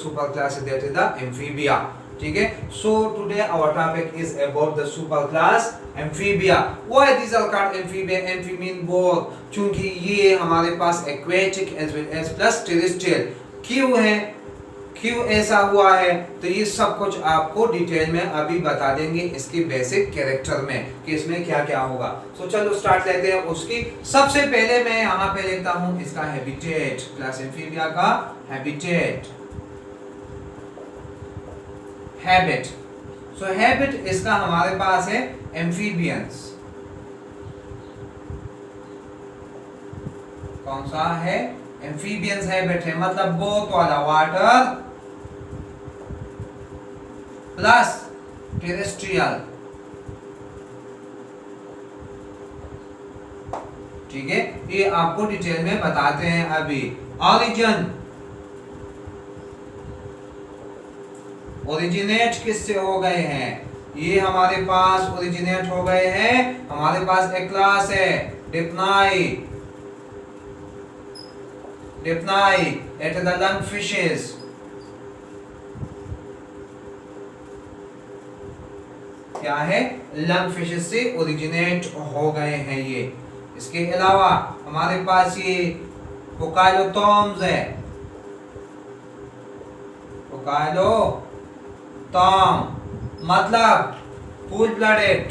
super class that is the amphibia. ठीक है, so today our topic is about the super class amphibia. Why these are called amphibia? Amphibian both, चूंकि ये हमारे पास aquatic as well as plus terrestrial. क्यों है, क्यों ऐसा हुआ है, तो ये सब कुछ आपको डिटेल में अभी बता देंगे इसके बेसिक कैरेक्टर में कि इसमें क्या क्या होगा. सो चलो स्टार्ट लेते हैं उसकी. सबसे पहले मैं यहाँ पे लिखता हूँ इसका हैबिटेट, क्लास एम्फीबिया का हैबिटेट, हैबिट. सो हैबिट इसका हमारे पास है एम्फीबियंस. कौन सा है, एम्फीबियंस हैबिट है, मतलब बोथ वाला, वाटर प्लस टेरेस्ट्रियल. ठीक है, ये आपको डिटेल में बताते हैं अभी. ऑरिजिन, ओरिजिनेट किससे हो गए हैं, ये हमारे पास ओरिजिनेट हो गए हैं, हमारे पास एक क्लास है डिप्नाई, डिप्नाई एट द लंग फिशेस. क्या है, लंग फिशेस से ओरिजिनेट हो गए हैं ये. इसके अलावा हमारे पास ये कोकाइलोटॉम्स है, कोकाइलोटॉम मतलब फुल ब्लडेड.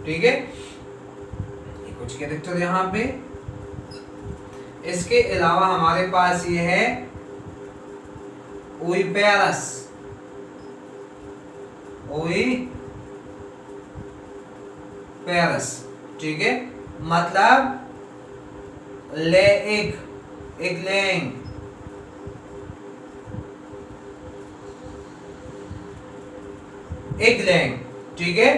ठीक है, ये कुछ कैरेक्टर यहाँ पे. इसके अलावा हमारे पास ये है ओविपेरस, ओविपेरस. ठीक है, मतलब ले egg, egg laying. Egg laying, ठीक है,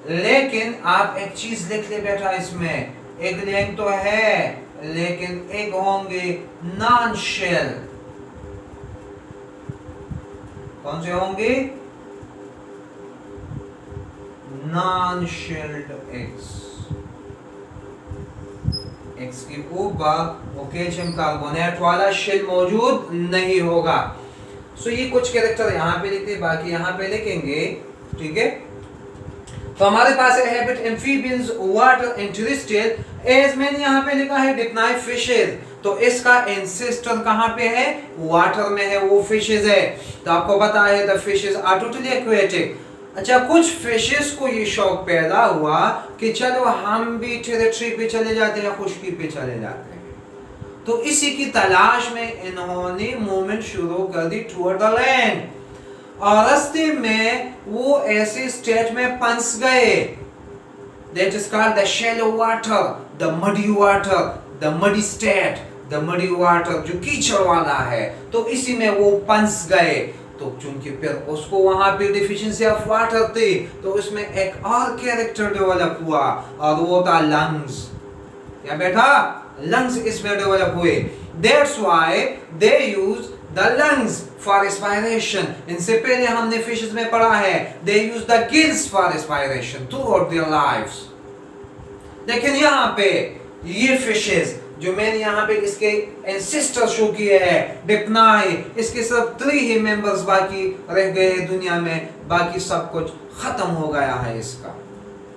लेकिन आप एक चीज लिख ले बेटा इसमें, एग लेइंग तो है लेकिन एग होंगे नॉन शेल. कौन से होंगे, नॉन शेल्ड एग्स. एग्स के ऊपर वो कैल्शियम कार्बोनेट वाला शेल मौजूद नहीं होगा. सो ये कुछ कैरेक्टर यहाँ पे लिखते, बाकी यहाँ पे लिखेंगे. ठीक है, तो हमारे पास है habit amphibians, water and terrestrial. As मैंने यहाँ पे लिखा है डिप्नाई फिशेज, तो इसका एंसेस्टर कहाँ पे है, वाटर में है, वो फिशेज है. तो आपको पता है the fishes are totally aquatic. अच्छा, कुछ फिशेज को ये शौक पैदा हुआ कि चलो हम भी टेरिटरी पे चले जाते हैं, खुशकी पे चले जाते हैं. तो इसी की तलाश में इन्होंने मूवमेंट शुरू कर दी टुवर्ड द लैंड, और रास्ते में वो ऐसे स्टेट में फंस गए. That is called the shallow water, the muddy water, the muddy state, the muddy water जो कीचड़ वाला है. तो इसी में वो फंस गए. तो चूंकि फिर उसको वहां पे डिफिशिएंसी ऑफ वाटर थी, तो उसमें एक और कैरेक्टर डेवलप हुआ, और वो था लंग्स. क्या बेटा, लंग्स इसमें डेवलप हुए. That's why they use the lungs for respiration. इनसे पहले हमने फिशेस में पढ़ा है they use the gills for respiration throughout their lives. लेकिन यहाँ पे ये फिशेस जो मैंने यहाँ पे इसके एंसेस्टर शो किए हैं, डिप्नाई, इसके सब 3 ही मेंबर्स बाकी रह गए दुनिया में, बाकी सब कुछ खत्म हो गया है इसका.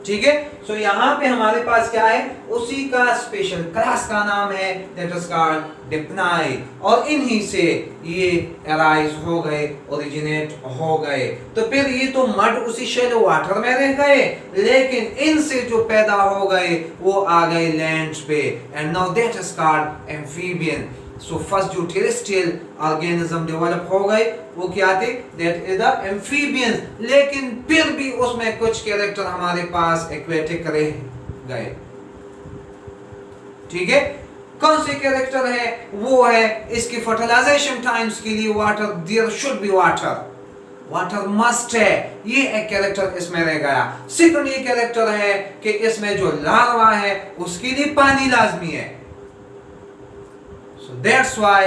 ठीक है, सो यहाँ पे हमारे पास क्या है, उसी का स्पेशल क्लास का नाम है दैट इज कॉल्ड डिप्नाई, और इन्हीं से ये अराइज हो गए, ओरिजिनेट हो गए. तो फिर ये तो मड उसी शैलो वाटर में रह गए, लेकिन इनसे जो पैदा हो गए वो आ गए लैंड पे, and now that is called amphibian. So first जो टेरेस्ट्रियल ऑर्गेनिज्म डेवलप हो गए वो क्या थे, दैट इज द एम्फीबियंस. लेकिन फिर भी उसमें कुछ कैरेक्टर हमारे पास एक्वेटिक रह गए. ठीक है, कौन से कैरेक्टर है, वो है इसकी फर्टिलाइजेशन टाइम्स के लिए water, there should be water, water must है. ये एक कैरेक्टर इसमें रह गया. सेकंड ये कैरेक्टर है कि इसमें जो लार्वा है उसके लिए पानी लाजमी है. that's why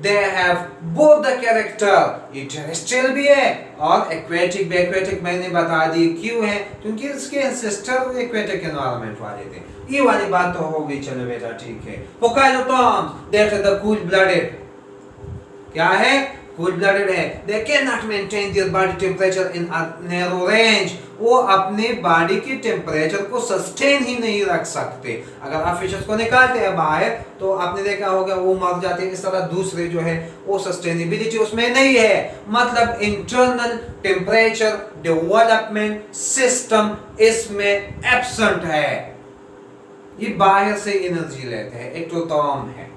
they have both the character. ये terrestrial भी है और aquatic भी. aquatic मैंने बता दी क्यों है, क्योंकि इसके ancestor aquatic environment वाले थे. ये वाली बात तो हो गई. चलो बेटा ठीक है. Polyploton, that is the cool blooded. क्या है? cool blooded है. They cannot maintain their body temperature in a narrow range. वो अपने बॉडी की टेम्परेचर को सस्टेन ही नहीं रख सकते. अगर आप फिशेस को निकालते हैं बाहर तो आपने देखा होगा वो मर जाते हैं. इस तरह दूसरे जो है वो सस्टेनेबिलिटी उसमें नहीं है. मतलब इंटरनल टेम्परेचर डेवलपमेंट सिस्टम इसमें एब्सेंट है. ये बाहर से एनर्जी लेते हैं. एक्टोथर्म है.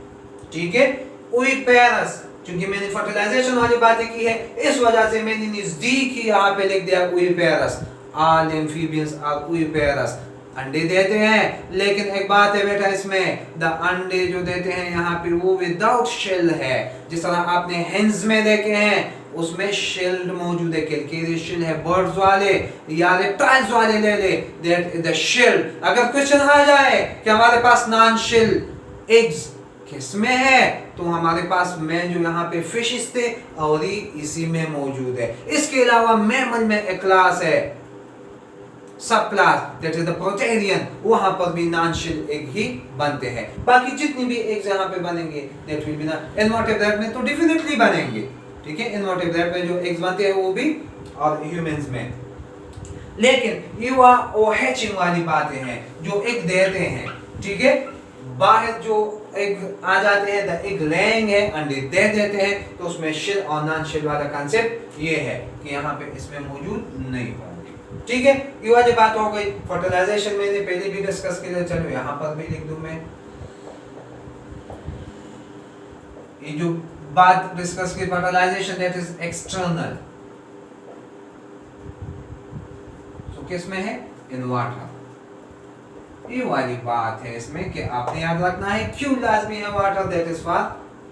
ठीक है. ओविपेरस, क्योंकि मैंने फर्टिलाइजेशन वाली बातें की है इस वजह से मैंने नजदीक ही यहाँ पे लिख दिया oviparous. All amphibians are oviparous. अंडे देते हैं, लेकिन एक बात है बेटा इसमें, द अंडे जो देते हैं यहाँ पे वो विदाउट शेल है. जिस तरह आपने हेंस में देखे हैं उसमें शेल्ड मौजूद है. कैलकेरियस शेल है बर्ड्स वाले या रेप्टाइल्स वाले ले ले, दैट इज द शेल. अगर क्वेश्चन आ जाए कि हमारे पास नॉन शेल एग्स किसमें है, तो हमारे पास में जो यहाँ पे फिशेस थे और इसी में मौजूद है. इसके अलावा मैमल में एक क्लास है, सब क्लास, दैट इज द प्रोटेरियन. वहां पर भी नॉन शेल एग ही बनते हैं. बाकी जितनी भी एग्स यहाँ पे बनेंगे दैट विल बी ना इनवर्टेब्रेट में तो डेफिनेटली बनेंगे. ठीक है. इनवर्टेब्रेट में जो एग्स बनते हैं वो भी और ह्यूमंस में. लेकिन ये वो हैचिंग वाली बातें हैं जो एग देते हैं. ठीक है. बाहर जो एग आ जाते हैं, द एग लेइंग है, अंडे दे देते हैं, तो उसमें शेल और नॉन शेल वाला कांसेप्ट ये है कि यहाँ पे इसमें मौजूद नहीं होंगे. ठीक है. ये वाली बात हो गई. फर्टिलाइजेशन मैंने पहले भी डिस्कस किया. चलो यहाँ पर भी लिख दूं मैं. ये जो बात डिस्कस की फर्टिलाइजेशन दैट इज एक्सटर्नल. तो किसमें है? In water. ये वाली बात है इसमें कि आपने याद रखना है क्यों लाजमी है water, that is for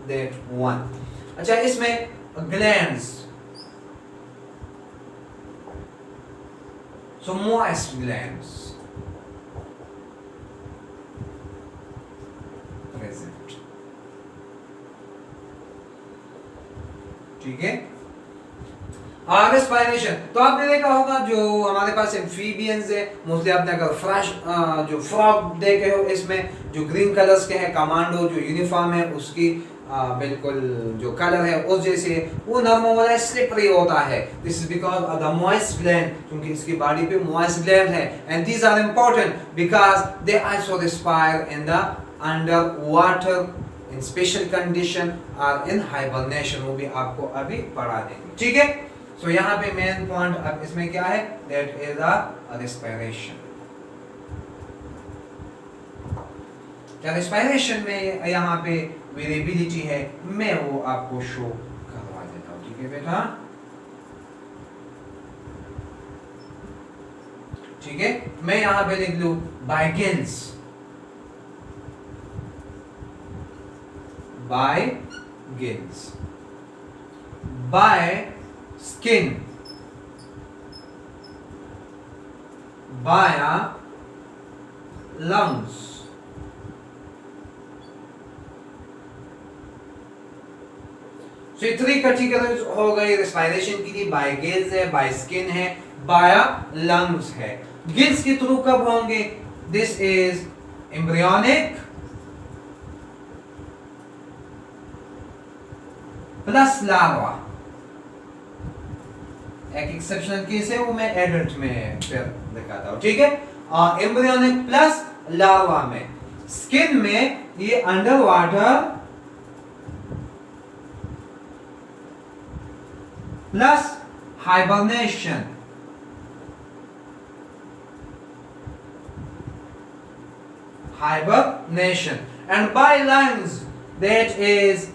that one. अच्छा. इसमें glands, so moist glands present. ठीक है. रेस्पिरेशन तो आपने देखा होगा जो हमारे पास एम्फीबियंस है मोस्टली. आपने अगर फ्रैश जो फ्रॉग देखे हो इसमें जो ग्रीन कलर्स के हैं, कमांडो जो यूनिफॉर्म है उसकी बिल्कुल जो कलर है उस जैसे वो नॉर्मल स्लिपरी होता है. This is because of the moist gland, क्योंकि इसकी बॉडी पे मॉइस्ट ग्लैंड है. And these are important because they also respire in the under water in special condition और इन हाइबरनेशन. वो भी आपको अभी पढ़ा देंगे. ठीक है. सो यहाँ पे मेन पॉइंट अब इसमें क्या है, that is the respiration. Respiration में यहाँ पे वेरिएबिलिटी है, मैं वो आपको शो करवा देता हूँ. ठीक है बेटा. ठीक है. मैं यहाँ पे लिख लूं by gills, by gills, by skin, by lungs, तो ये 3 कैटेगरीज हो गई रेस्पिरेशन के लिए. बाय गिल्स है, बाय स्किन है, बाय लंग्स है. गिल्स के थ्रू कब होंगे? This is embryonic plus larva. एक एक्सेप्शनल केस है वो मैं एडल्ट में फिर दिखाता हूं. ठीक है. और एम्ब्रियोनिक प्लस लार्वा में. स्किन में ये under water plus hibernation. Hibernation. And by lungs, that is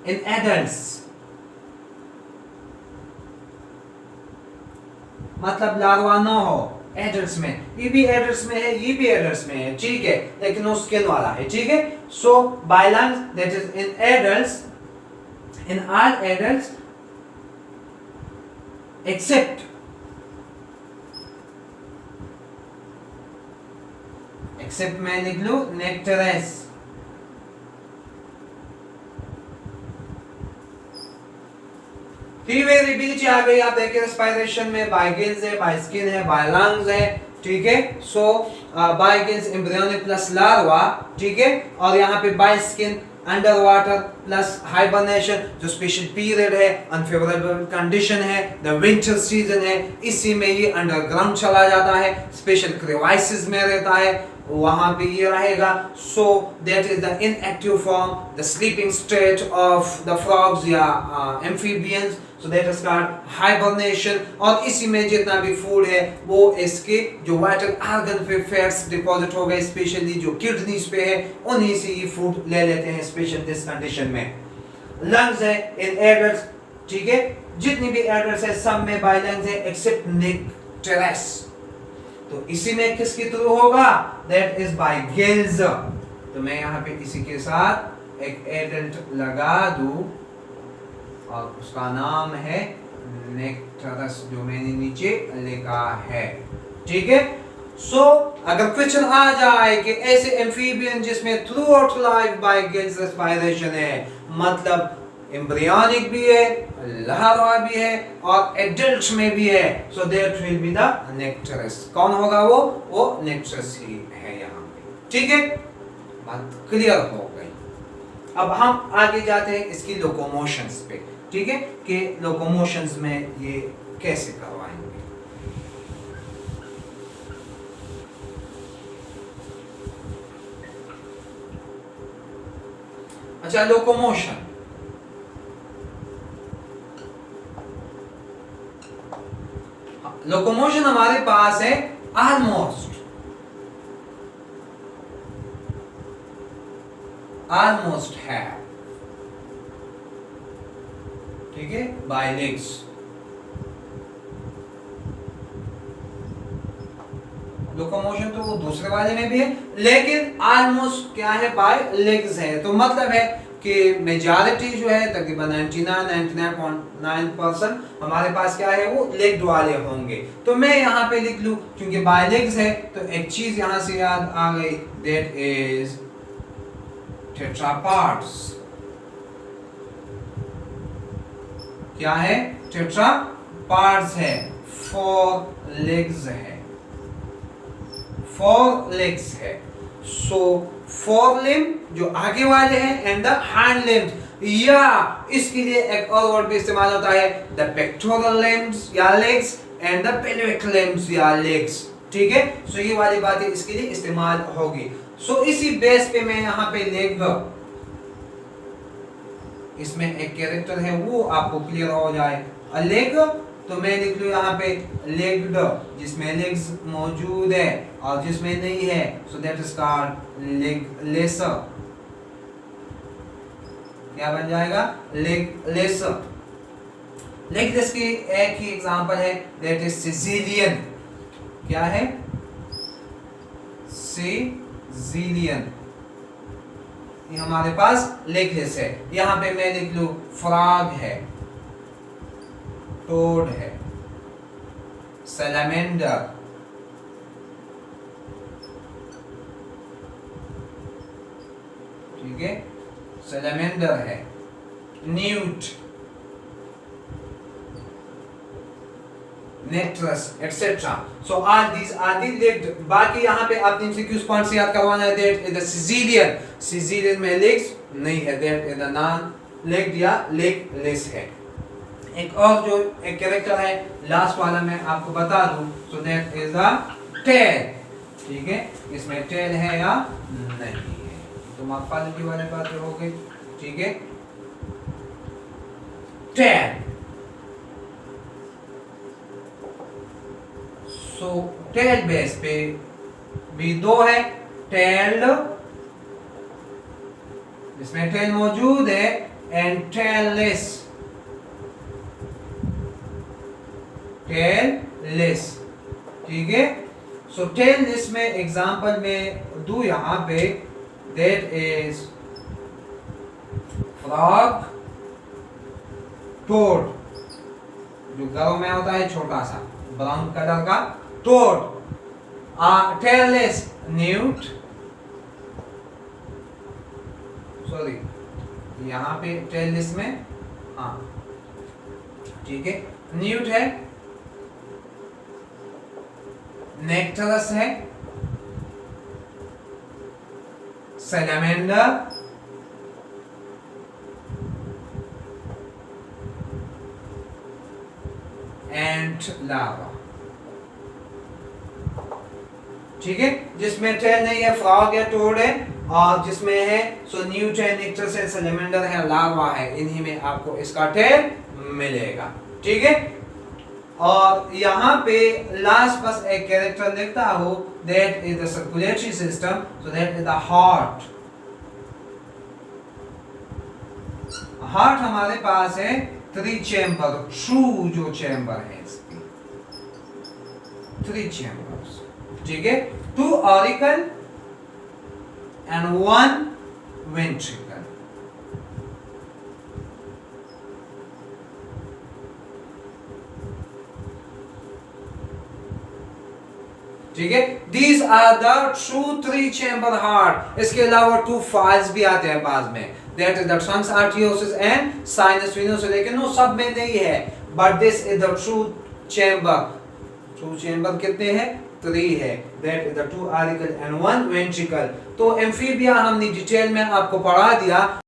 in adults. मतलब लार्वा ना हो एडल्ट्स में. ये भी एडल्ट्स में है, ये भी एडल्ट्स में है. ठीक है. लेकिन वो स्किन वाला है. ठीक है. सो by lungs, that is in adults, in all adults except मैं लिख लूं नेक्टरस. थ्री वेरिएबिलिटी आ गई। आप देखिए रेस्पिरेशन में बाय गिल्स है, बाय स्किन है, बाय लंग्स है, ठीक है। So by gills embryonic plus larva, ठीक है। और यहाँ पे by skin under water plus hibernation, जो स्पेशल पीरियड है, अनफेवरेबल कंडीशन है, द विंटर सीजन है, इसी में ये अंडरग्राउंड चला जाता है, स्पेशल क्रेवाइसिस में रहता है, वहां पे ये रहेगा। So that is the inactive form, the sleeping state of the frogs या amphibians, so that is called hibernation. और इसी में जितना भी फूड है वो इसके जो वाइटल ऑर्गन पे फैट्स डिपॉजिट हो गए, स्पेशली जो किडनीज पे है, उन्हीं से ये फूड ले लेते हैं स्पेशल दिस कंडीशन में। लंग्स है इन एडल्ट्स, ठीक है, जितनी भी एडल्ट्स है सब में बाय लंग्स है एक्सेप्ट निक्टेरस। तो इसी में किसके थ्रू होगा? That is by gills. तो मैं यहाँ पे इसी के साथ एक एडल्ट लगा दूं और उसका नाम है नेक्टरस, जो मैंने नीचे लिखा है, ठीक है। सो अगर क्वेश्चन आ जाए कि ऐसे एम्फीबियन जिसमें throughout life by gills respiration है, मतलब एम्ब्रियोनिक भी है, लार्वा भी है और एडल्ट में भी है, so that will be the nectarous. कौन होगा वो नेक्टरस ही है यहाँ पे, ठीक है। बात क्लियर हो गई। अब हम आगे जाते हैं इसकी लोकोमोशंस पे, ठीक है, कि लोकोमोशंस में ये कैसे करवाएंगे। अच्छा, लोकोमोशन, लोकोमोशन हमारे पास है ऑलमोस्ट है, ठीक है, बाय लेग्स। लोकोमोशन तो वो दूसरे वाले में भी है, लेकिन ऑलमोस्ट क्या है? बाय लेग्स है। तो मतलब है कि मेजॉरिटी जो है तकरीबन 99.9% हमारे पास क्या है? वो लेग वाले होंगे। तो मैं यहाँ पे लिख लूं, क्योंकि बाय लेग्स है तो एक चीज यहाँ से याद आ गई, दैट इज टेट्रापॉड्स। क्या है? टेट्रापॉड्स है, 4 लेग्स है, 4 लेग्स है। सो 4 लिम्ब जो आगे वाले हैं एंड द हाइंड लिम्ब, या इसके लिए एक और वर्ड भी इस्तेमाल होता है, द पेक्टोरल लिम्ब्स या legs and the pelvic limbs या लेग्स, ठीक है। सो ये वाली बातें इसके लिए इस्तेमाल होगी। सो इसी बेस पे मैं यहाँ पे लेग, इसमें एक कैरेक्टर है वो आपको क्लियर हो जाए, लेग, तो मैं लिख लूं यहाँ पे लेग्ड, जिसमें लेग्स मौजूद है और जिसमें नहीं है, सो दैट इज कॉल्ड लेगलेस। क्या बन जाएगा? लेगलेस। लेगलेस की एक ही एग्जांपल है, दैट इज सिसिलियन। क्या है? सिसिलियन, ये हमारे पास लेगलेस है। यहाँ पे मैं लिख लूं फ्रॉग है, टोड है, सैलमेंडर, ठीक है, सैलमेंडर है, newt, Necturus etcetera. So all these are the legged. बाकी यहाँ पे आपने एमसीक्यूज पॉइंट से याद करवाना है, that is the Sicilian. Sicilian में लेग्स नहीं है, that is the non legged या लेगलेस है। एक और जो एक कैरेक्टर है लास्ट वाला मैं आपको बता दूं, so that is the tail, ठीक है। इसमें टेल है या नहीं है, तो मॉर्फोलॉजी वाले बातें हो गई, ठीक है। टेल, सो टेल बेस पे भी 2 है, टेल्ड, इसमें टेल मौजूद है, एंड टेललेस, टेललेस, ठीक है। सो टेललेस में एग्जांपल में दू यहां पे, दैट इज फ्रॉग, टोड, जो गांव में होता है छोटा सा ब्राउन कलर का, टोड, टेललेस, न्यूट, सॉरी यहाँ पे टेललेस में ठीक है, न्यूट है, नेक्टरस है, सैलमेंडर, एंड लार्वा। ठीक है, जिसमें टेल नहीं है, फ्रॉग या टोड है, और जिसमें है सो न्यूट है, नेक्टरस है, सैलमेंडर है, लार्वा है, इन्हीं में आपको इसका टेल मिलेगा। ठीक है, और यहाँ पे लास्ट बस एक कैरेक्टर लिखता हूँ, that is the circulatory system, so that is the heart. Heart हमारे पास है 3 चैम्बर, ट्रू जो चैम्बर है इसकी 3 चैम्बर्स। ठीक है, 2 ऑरिकल एंड 1 वेंट्रिकल। ठीक है, these are the true 3 chamber heart. इसके अलावा 2 फाइल्स भी आते हैं बाद में, that is the truncus arteriosus and sinus venosus, लेकिन वो सब में नहीं है, but this is the true chamber. True chamber कितने हैं? 3 है, that is the 2 auricle and 1 ventricle. तो एम्फीबिया हमने डिटेल में आपको पढ़ा दिया